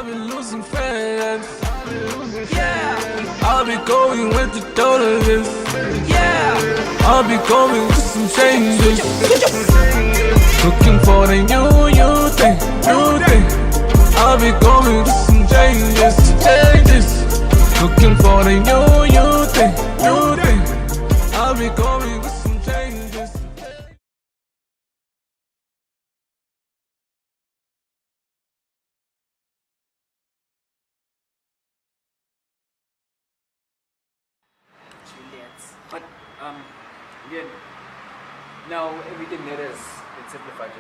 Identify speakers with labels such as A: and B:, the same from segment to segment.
A: I'll be losing fans. Yeah. I'll be going with the dollars. Yeah. I'll be going with some changes. Looking for the new thing, new thing. I'll be going with some changes, changes. Looking for the new thing, new thing. I'll be going with some changes.
B: But again, now everything that has been simplified,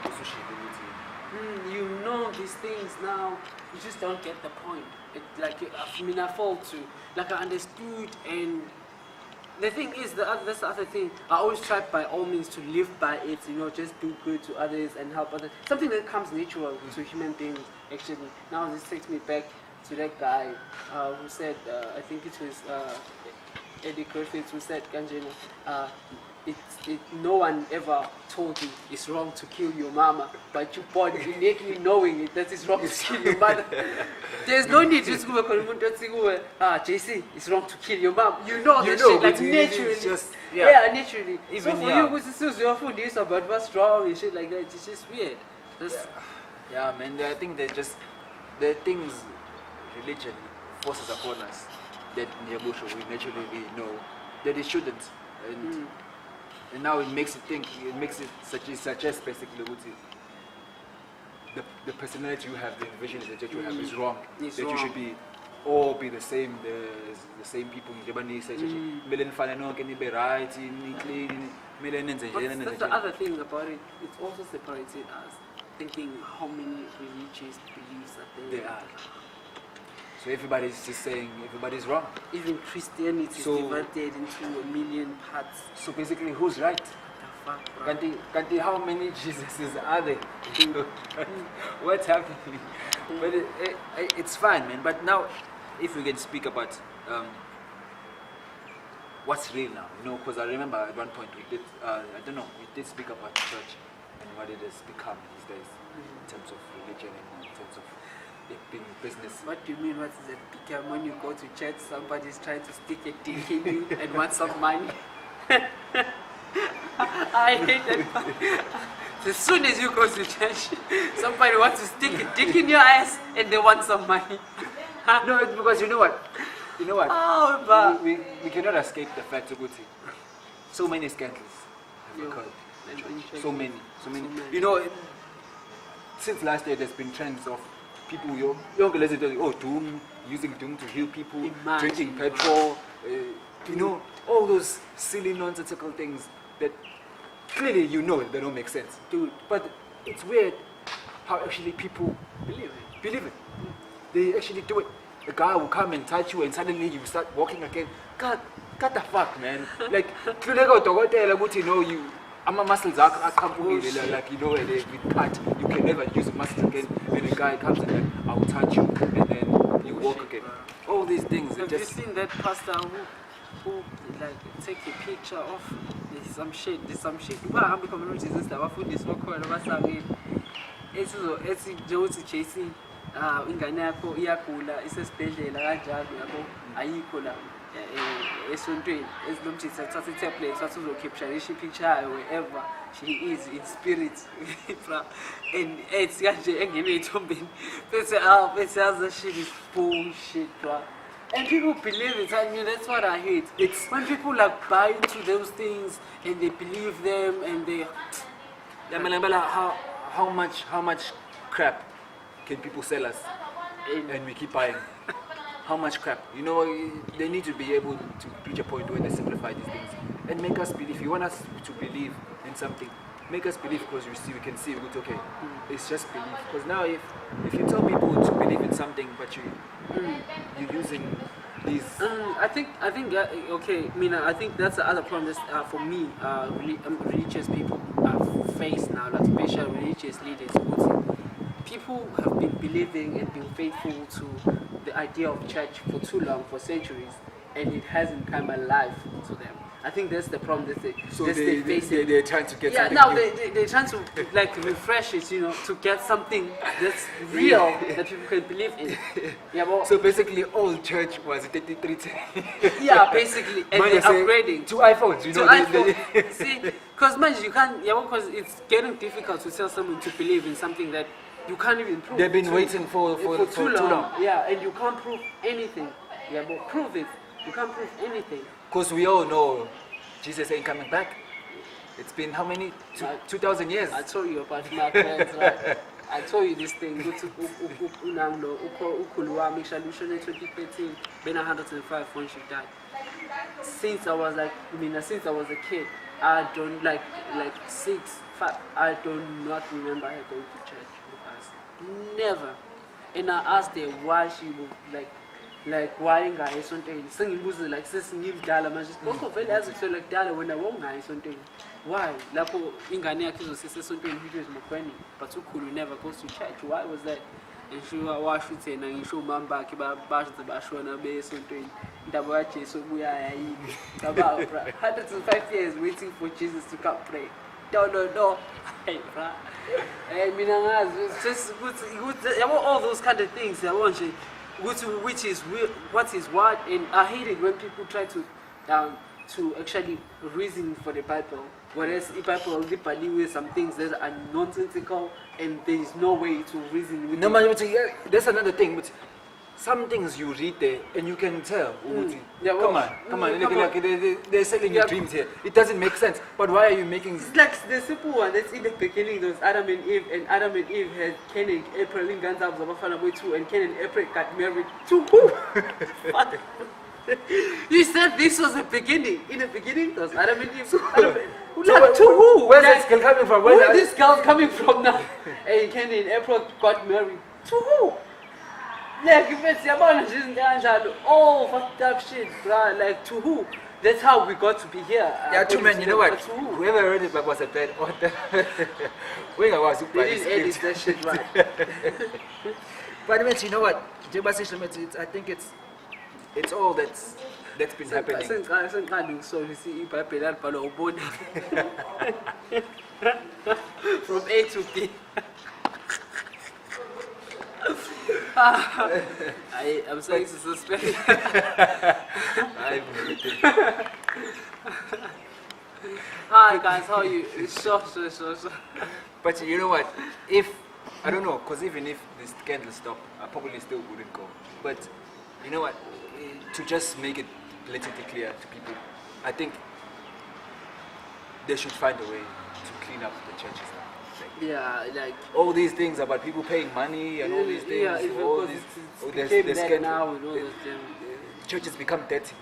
C: You know these things now, you just don't get the point. I fall to, like I understood, and the thing is, that's the other thing. I always try by all means to live by it, just do good to others and help others. Something that comes natural to human beings, actually. Now this takes me back to that guy who said, I think it was Eddie Griffiths, who said, Kanjena, no one ever told you it's wrong to kill your mama, but you born innately knowing it, that it's wrong to kill your mother. There's no need to go JC, it's wrong to kill your mom. You know that shit, like naturally.
B: Just,
C: naturally.
B: Even
C: so for you, this is your food, this about what's wrong and shit like that, it's just weird.
B: Yeah, man, I think they're just, the things religion forces upon us that we naturally know that it shouldn't. And now it makes it think, it makes it suggest basically the personality you have, the vision that you have is wrong.
C: It's
B: that
C: wrong.
B: You should be all be the same people.
C: That's the other thing about it. It's also separated us, thinking how many religious beliefs are there.
B: There are. So everybody's just saying everybody's wrong.
C: Even Christianity is divided into a million parts.
B: So basically, who's right?
C: What the fuck, bro?
B: Kanti, how many Jesuses are there? What's happening? But it's fine, man. But now, if we can speak about what's real now, because I remember at one point we did, we did speak about church and what it has become these days in terms of religion and in terms of it being business.
C: What do you mean, what is it become when you go to church, somebody's trying to stick a dick in you and want some money? I hate that part. As soon as you go to church, somebody wants to stick a dick in your ass and they want some money.
B: No, it's because you know what?
C: Oh, but
B: we cannot escape the fact of so many scandals have occurred. So many. Since last year there's been trends of people, doom, using doom to heal people, drinking petrol, all those silly nonsensical things that clearly they don't make sense.
C: Dude.
B: But it's weird how actually people believe it. They actually do it. A guy will come and touch you and suddenly you start walking again. God the fuck, man. Like, my muscles are like, and with cut, you can never use the muscles again. And a guy comes and then I'll touch you and then you walk again. All these things.
C: Have you seen that pastor who like take a picture of some shit? I'm becoming Jesus. I food this one called it's JC. Ingane yakho iyagula isesibhedlela kanjalo yabo ayikho la esontweni ezinomthisa thatha itablet wathi uzokhipsha picture yayo wherever she is in spirit and it's kanje engene ethombeni bese yaza shit is bullshit, bro. And people believe it, and that's what I hate. It's when people like buy into those things and they believe them and they
B: how much crap can people sell us and we keep buying? How much crap? They need to be able to reach a point where they simplify these things and make us believe. You want us to believe in something, make us believe because we can see it. Okay, it's just belief. Because now if you tell people to believe in something but you're using these
C: I think okay, I think that's the other problem that for me religious people face now, like special religious leaders. People have been believing and been faithful to the idea of church for too long, for centuries, and it hasn't come alive to them. I think that's the problem that
B: So
C: they're facing.
B: they're trying to get
C: Yeah,
B: something
C: now
B: new.
C: they're trying to like refresh it, you know, to get something that's real that people can believe in. Yeah, but
B: So basically, old church was 3310.
C: yeah, basically, and they're
B: Minus,
C: upgrading.
B: 2 iPhones, you
C: To
B: know.
C: iPhone, see, because man, you can't, yeah, because it's getting difficult to tell someone to believe in something that you can't even prove.
B: They've been
C: to-
B: waiting for
C: too long. Yeah, and you can't prove anything. Yeah, but prove it. You can't prove anything.
B: Because we all know Jesus ain't coming back. It's been how many? 2,000 years.
C: I told you about my friends, right? I told you this thing. Go to Unamlo, Ukuluwa, Mishalishan in 2013, been 105 when she died. Since I was like, since I was a kid, I don't like 6, 5. I do not remember her going to church with us. Never. And I asked her why she would why ingayi esontweni sengibuze like sesingidala manje bonke vele yazi kuthiwa kudala wena wongayi esontweni why lapho ingane yakhe izosisa esontweni because mkhweni but ukhulu never goes to church. Why was that? And she washo thina ngisho umama bakhe basho bashona be esontweni indaba kaJesu buya yayini ngaba bra 105 years waiting for Jesus to come pray. No. Hey, bra. Hey, mina ngazi it's just good all those kind of things yabo nje which is what is what, and I hate it when people try to actually reason for the Bible, whereas the Bible only with some things that are nonsensical and there is no way to reason with
B: No,
C: it.
B: man, that's another thing. But some things you read there and you can tell.
C: Yeah,
B: come
C: well,
B: on.
C: come
B: Like, they're selling you
C: Yeah.
B: dreams here. It doesn't make sense. But why are you making?
C: It's like the simple one that's in the beginning. There was Adam and Eve had Cain and April in Guns Up Zabafana Boy 2, and Cain and April got married to who? You said this was the beginning. In the beginning, there was Adam and Eve.
B: So
C: Like, to who?
B: Where's
C: Like,
B: this girl coming from?
C: Where
B: Where's
C: is this girl coming from now? And Cain and April got married to who? Like, if it's all fucked up shit, bruh. Like, to who? That's how we got to be here.
B: Yeah, two men. You know what?
C: But to who?
B: Whoever read it was a bad. What the? When I was super.
C: They didn't edit that shit right.
B: But I mean, you know what? I think it's all that's been happening.
C: So you see, from A to B. I'm saying to suspect. Hi guys, how are you? Sure.
B: But you know what? If I don't know, because even if this scandal stopped, I probably still wouldn't go. But you know what? To just make it blatantly clear to people, I think they should find a way to clean up the churches now.
C: Yeah, like
B: All these things about people paying money and all these things,
C: yeah, if
B: all
C: it
B: these,
C: was,
B: there's
C: became that
B: scandal.
C: now and all those things.
B: Churches become dirty.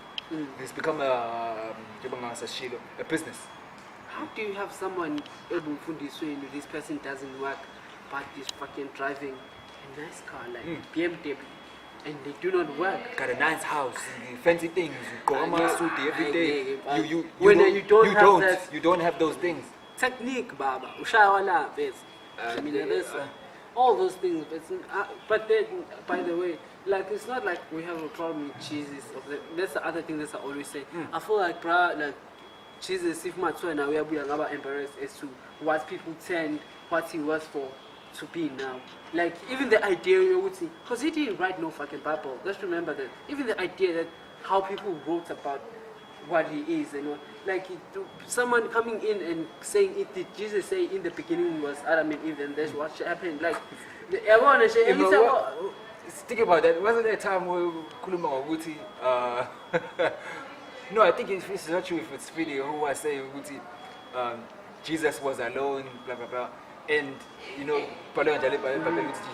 B: It's become a business.
C: How do you have someone able to this way and this person doesn't work, but is fucking driving a nice car like BMW, and they do not work?
B: Got a nice house, fancy things, you go
C: I
B: on
C: know,
B: suit every day.
C: You
B: don't have those things.
C: Technique, Baba. Ushawala, I mean, all those things. But then, by the way, like it's not like we have a problem with Jesus. That's the other thing that I always say. I feel like, like Jesus, if my twin now we are embarrassed as to what people tend, what he was for to be now. Like even the idea you would see, because he didn't write no fucking Bible. Let's remember that. Even the idea that how people wrote about what he is, you know, like someone coming in and saying it. Did Jesus say in the beginning was Adam and Eve, and that's what happened? Like everyone is saying.
B: Think about that. Wasn't there a time where Kuluma Oguti? No, I think it's not true if it's video who was saying Oguti, Jesus was alone, blah blah blah, and you know,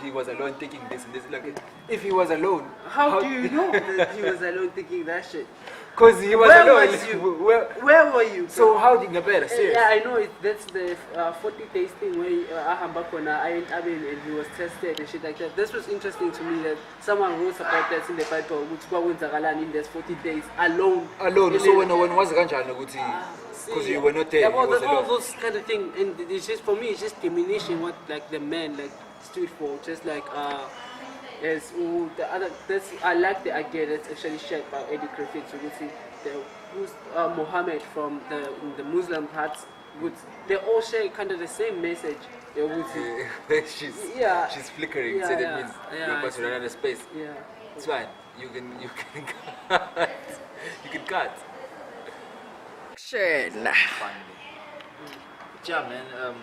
B: he was alone thinking this and this. Like, if he was alone,
C: how do you know that he was alone thinking that shit?
B: Because he was
C: Where
B: alone.
C: was you? Where were you?
B: So how did you get serious?
C: Yeah, I know that's the 40 days thing where and he was tested and shit like that. This was interesting to me that someone wrote about that in the Bible, which went in those 40 days alone.
B: Alone. So when was because you were not there.
C: Yeah,
B: he was
C: all
B: alone.
C: those kind of things, and it's just for me, it's just diminishing what like the man like stood for. Just like Yes, the other, this, I like the idea that's actually shared by Eddie Griffiths. You would see who's Muhammad from the Muslim parts. They all share kind of the same message. They would see. Yeah.
B: she's flickering,
C: Yeah,
B: so that
C: yeah,
B: means
C: yeah,
B: you're
C: I
B: about to run out of space.
C: Yeah.
B: It's fine. You can cut. You can cut.
A: Sure. Nah.
B: Finally. Yeah, man.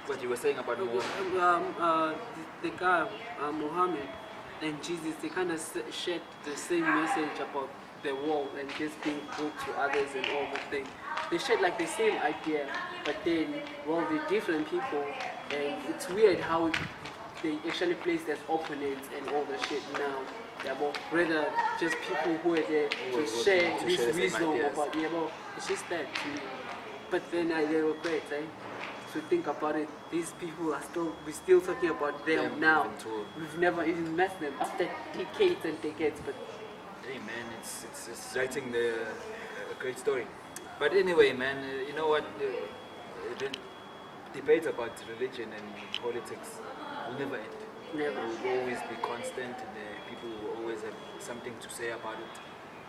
B: What you were saying about Muhammad.
C: The guy Muhammad and Jesus, they kind of shared the same message about the world and just being good to others and all that thing. They shared like the same idea, but then, well, they're different people, and it's weird how they actually placed as opponents and all the shit now. Yeah, but rather just people who are there to share
B: to
C: this
B: share the same
C: wisdom
B: ideas.
C: about, yeah, well, it's just that to me. But then they were great, eh? To think about it, these people are we're still talking about them now.
B: even though-
C: We've never even met them after decades and decades, but
B: Hey man, it's writing a great story. But anyway, man, you know what? The debate about religion and politics will never end.
C: never,
B: It will always be constant, and people will always have something to say about it.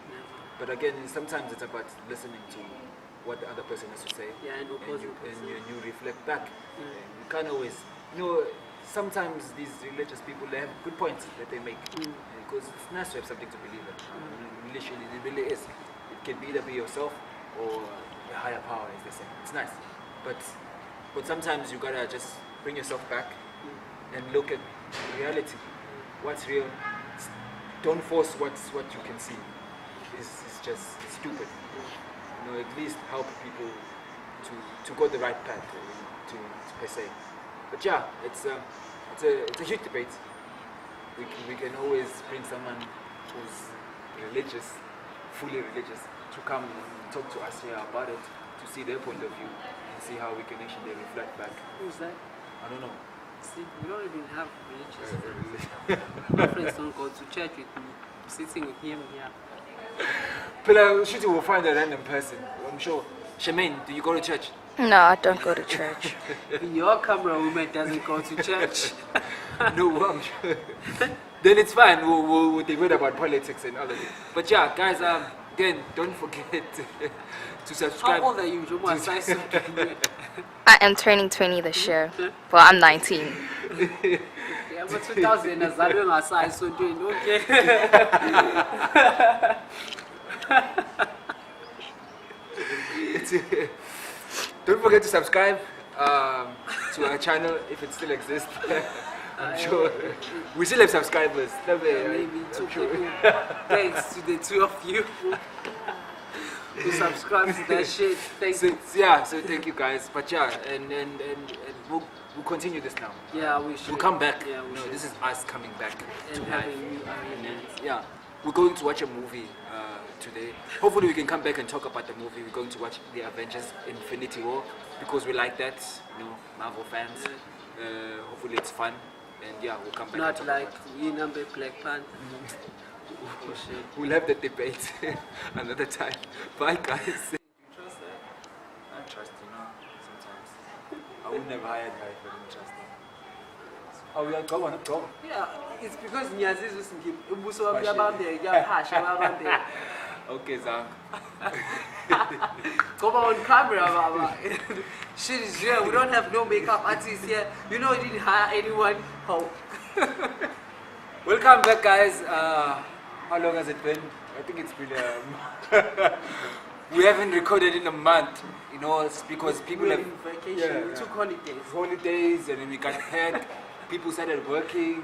C: never.
B: But again, sometimes it's about listening to what the other person has to say,
C: Yeah, and opposing
B: and
C: person.
B: you reflect back. You can't always, sometimes these religious people, they have good points that they make, because it's nice to have something to believe in. Literally, it really is. It can either be yourself or a higher power, as they say. It's nice, but sometimes you gotta just bring yourself back and look at reality. What's real? Don't force what you can see. It's just stupid. At least help people to go the right path, to per se. But yeah, it's a huge debate. We can always bring someone who's religious, fully religious, to come and talk to us here about it, to see their point of view and see how we can actually reflect back.
C: Who's that?
B: I don't know.
C: See, we don't even have religious friends. My friends don't go to church with me. I'm sitting with him here.
B: But Shooty will find a random person, I'm sure. Shemaine, do you go to church?
A: No, I don't go to church.
C: Your camera woman doesn't go to church.
B: No, I'm sure. Then it's fine. We'll debate about politics and other things. But yeah, guys, again, don't forget to subscribe.
C: How old are you? Jomo Asai Suki.
A: I am turning 20 this year. Well, I'm 19.
C: Yeah, but 2000 nazalwe ngasai so doing okay.
B: Don't forget to subscribe to our channel if it still exists. I'm sure we still have subscribers.
C: Maybe two people. Thanks to the two of you who subscribe to that shit. Thanks.
B: So thank you guys. But yeah, and we'll continue this now.
C: Yeah, we should.
B: We'll come back.
C: Yeah, we should.
B: This is us coming back
C: And
B: to
C: having
B: life.
C: new arguments.
B: Yeah, we're going to watch a movie today. Hopefully we can come back and talk about the movie. We're going to watch the Avengers Infinity War because we like that, Marvel fans. Hopefully it's fun, and yeah, we'll come back.
C: Not
B: and talk
C: like
B: about
C: we number Black Panther. Oh shit.
B: it. We'll have the debate another time. Bye guys.
C: Trust that?
B: I trust sometimes. I would never hire a guy if I didn't trust him. Oh, yeah, go.
C: Yeah, it's because Nyaziz was thinking, Ubuso of Yabambe, Yabambe.
B: Okay, Zang.
C: Come on camera, Baba. Shit is real. We don't have no makeup artists here. You know, we didn't hire anyone. How?
B: Welcome back, guys. How long has it been? I think it's been we haven't recorded in a month. It's because people
C: We're
B: have
C: in vacation. We took holidays.
B: and then we got hurt. People started working.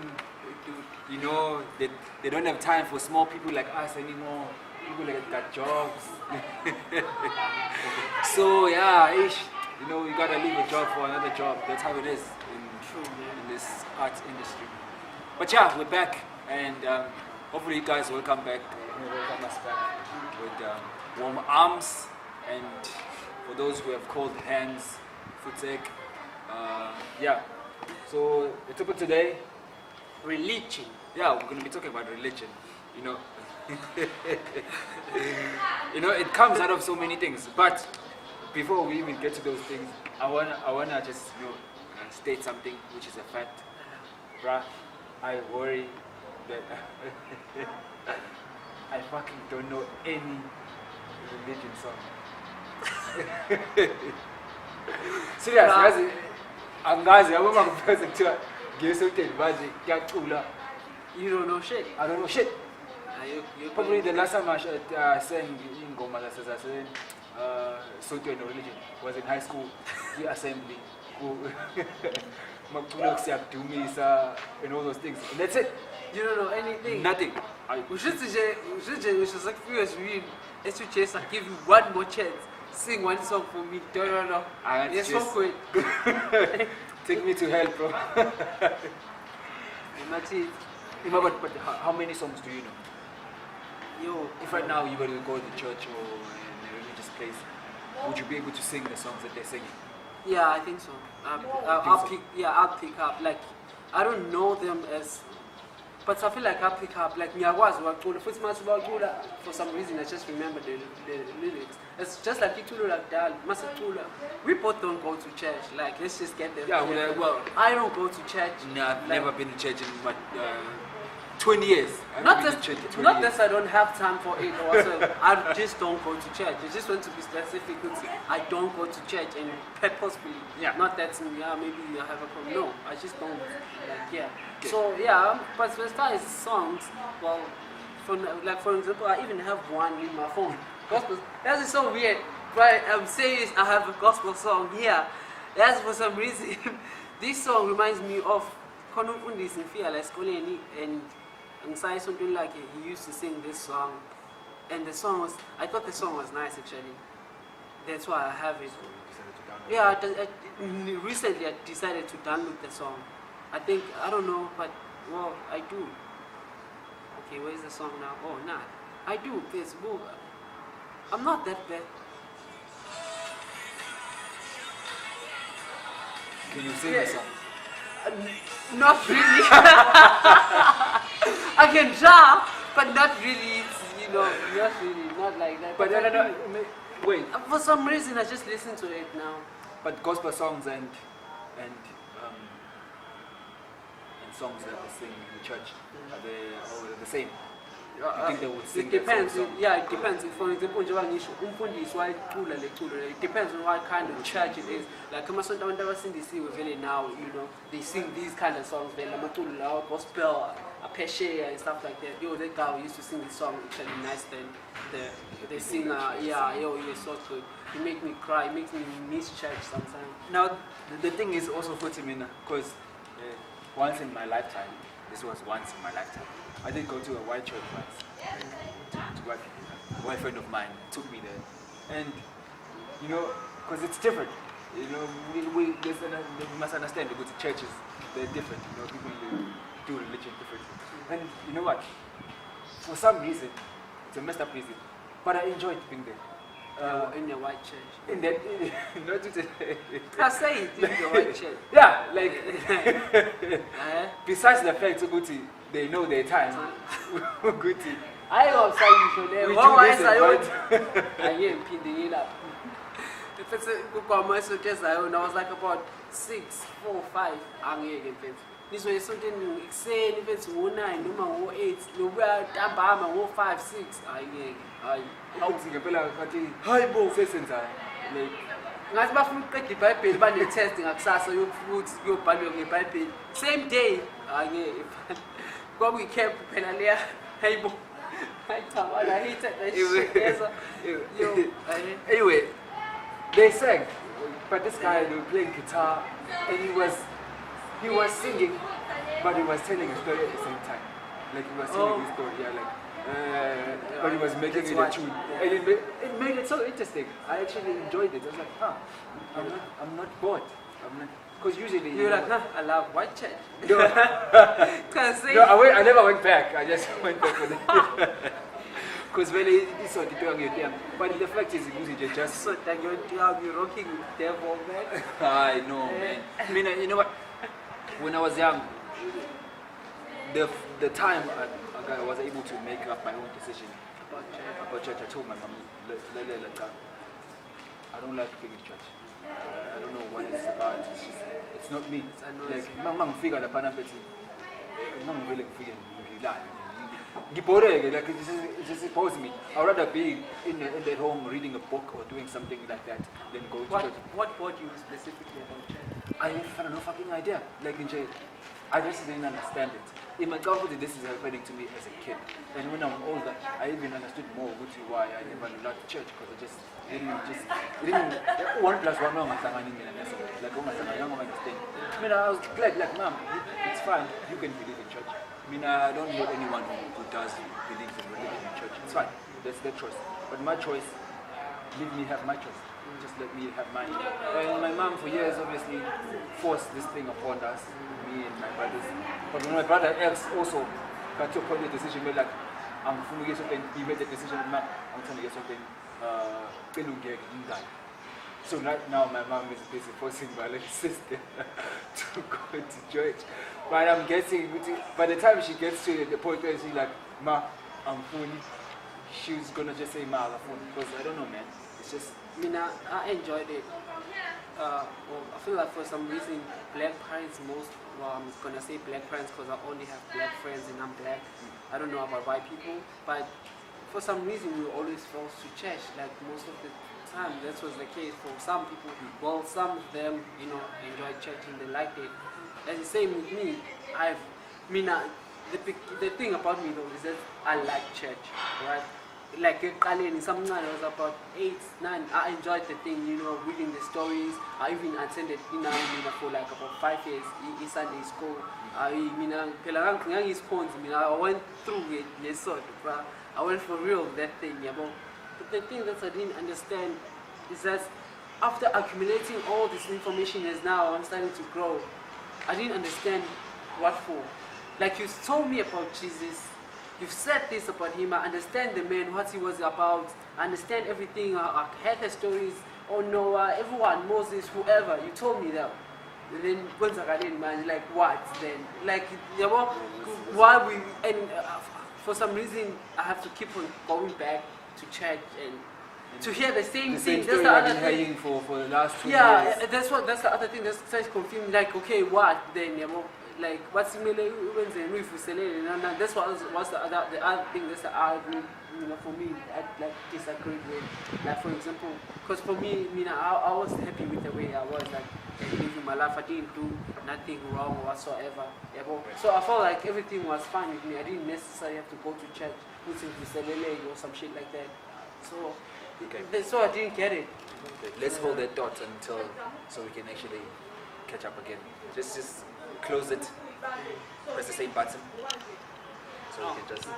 B: They don't have time for small people like us anymore. People that got jobs. So yeah, you gotta leave a job for another job. That's how it is in this arts industry. But yeah, we're back, and hopefully you guys will come back. Welcome us back with warm arms, and for those who have cold hands, Futek. Yeah. So the topic today,
C: Religion.
B: yeah, we're gonna be talking about religion. It comes out of so many things. But before we even get to those things, I wanna just state something which is a fact, bruh. I worry that I fucking don't know any religion song. Serious,
C: Nah.
B: yazi angazi yabo mangifeza kuthiwa ngesoteni manje kuyacula.
C: You don't know shit.
B: I don't know shit.
C: You
B: Probably the last time I sang ingoma zasesaseni sotweni religion was in high school, assembly. Makucula kusiyadumisa and all those things. And that's it.
C: You don't know anything.
B: Nothing.
C: We should just like furious read. Let's just give you one more chance. Sing one song for me. No. Yes, so quick.
B: Take me to hell, bro.
C: And that's it.
B: But how many songs do you know?
C: Yo,
B: If right now you were to go to church or in a religious place, would you be able to sing the songs that they're singing?
C: yeah, I think so. I'll pick up. Like, I don't know them as, but I feel like I'll pick up. Like, for some reason, I just remember the lyrics. It's just like Itulu like that, Masatula. We both don't go to church. Like, let's just get there.
B: Yeah, well,
C: I don't go to church.
B: no, I've
C: Like,
B: never been to church in what, 20 years. I've
C: Not
B: been
C: that,
B: to church in 20
C: not
B: years.
C: that I don't have time for it or whatsoever. I just don't go to church. I just want to be specific. I don't go to church and purposefully.
B: Yeah.
C: Not that maybe I have a problem. No, I just don't. Like, yeah.
B: Okay.
C: So yeah, but as far as songs, well, for example, I even have one in my phone. Gospel. That is so weird. But I'm serious. I have a gospel song here. That's for some reason. This song reminds me of Konufundis in Fearless Koleni and something like he used to sing this song, and the song was, I thought the song was nice actually. That's why I have it. Yeah, recently I decided to download the song. I think, I don't know, but well, I do. Okay, where's the song now? Oh, nah, I do. Facebook. I'm not that bad.
B: Can you sing the song?
C: Not really. I can try, but not really. It's, not really, not like that.
B: But
C: I
B: wait,
C: for some reason, I just listen to it now.
B: but gospel songs and songs that they sing in the church, are they all the same? You think they would sing
C: It
B: that
C: depends.
B: same song?
C: Yeah, it depends. For example, it depends on what kind of church it is. Like, really now, they sing these kind of songs. They gospel, peshe and stuff like that. Yo, that guy who used to sing this song actually nice. Then the singer, you're so good. It makes me cry. It makes me miss church sometimes.
B: Now, the thing is also for Timina, because once in my lifetime, this was once in my lifetime, I did go to a white church once. To white people. One friend of mine took me there. And, because it's different. We must understand, we go to churches, they're different. People do religion differently. And you know what? For some reason, it's a messed up reason, but I enjoyed being there.
C: In the white church.
B: In that, not to
C: I say it in the white church.
B: yeah, like besides the fact, Guti, they know their time. Guti,
C: I was saying you should
B: we
C: have.
B: do this, but
C: I am pinning it up. If it's a good commercial test, I was like about 6, 4, 5. I'm here again. This way, something saying if it's 9, number 8, no, 5, 6.
B: hi, bo, sesenzai. Like,
C: Ngathi bafuna ukuqeda iBhayibheli bane-test ngakusasa yokuthi kuyobhalwa ngeBhayibheli same day angeke kwakuyi-camp phela leya hayibo I hated that shit.
B: Anyway, they sang, but this guy, they were playing guitar, and he was singing, but he was telling a story at the same time. Like he was telling his story, but he was making it a tune. And it made it so interesting. I actually enjoyed it. I was like, I'm not bored. Because usually...
C: You're like, I love white church.
B: No, I never went back. I just went back with it. Because really, it's what you're doing. But the fact is, you just...
C: So that you're rocking with devil, man.
B: I know, man. I mean, you know what? When I was young, the time I was able to make up my own decision about church, I told my mom, I don't like being in church. I don't know what it's about. It's not me. Like, mama figure the panapeti. ngivele ngifike ngilale. Ngibhoreke, like it just bores me. I'd rather be in at home reading a book or doing something like that than go to church.
C: What bored you specifically about church?
B: I have no fucking idea. Like in jail, I just didn't understand it. In my comfort, this is happening to me as a kid. And when I'm older, I even understood more why I never loved church, because I just didn't 1 plus 1 like I don't understand. I mean, I was glad, like, mom, it's fine, you can believe in church. I mean, I don't hate anyone who does believe in religion in church. It's fine, that's their choice. But my choice, leave me have my choice. Just let me have mine. And my mom for years obviously forced this thing upon us, me and my brothers. But when my brother else also got to a point of decision where like, I'm going to get something, he made the decision, I'm trying to get something, so right now my mom is busy forcing my little sister to go to church. But I'm guessing by the time she gets to the point where she's like, Ma, I'm fully, she's gonna just say Ma, I'm fully, because I don't know, man. It's just.
C: I mean, I enjoyed it. Well, I feel like for some reason, black parents I'm gonna say black parents because I only have black friends and I'm black. I don't know about white people, but for some reason we were always forced to church, like most of the time. That was the case for some people. Well, some of them, enjoyed church and they liked it. And the same with me. The thing about me though is that I like church, right? Like some I was about 8, 9. I enjoyed the thing, reading the stories. I even attended, for like about 5 years in Sunday school. I went through it, but I went for real that thing, yeah. But the thing that I didn't understand is that after accumulating all this information as now I'm starting to grow, I didn't understand what for. Like you told me about Jesus. You've said this about him. I understand the man, what he was about. I understand everything. I heard the stories. Oh Noah, everyone, Moses, whoever. You told me that. And then once I got in, man, like what then? Like, why we? And for some reason, I have to keep on going back to church and to hear the same thing. That's the other thing.
B: For the last 2 years.
C: Yeah, that's the other thing. That's confusing. Like, okay, what then? Like what's similar that's what's the other thing that's the argument, for me I like disagree with. Like for example, because for me, I was happy with the way I was like living my life. I didn't do nothing wrong whatsoever. So I felt like everything was fine with me. I didn't necessarily have to go to church or some shit like that. So so I didn't get it.
B: Let's hold that thought until so we can actually catch up again. Just close it, press the same button, so we can just...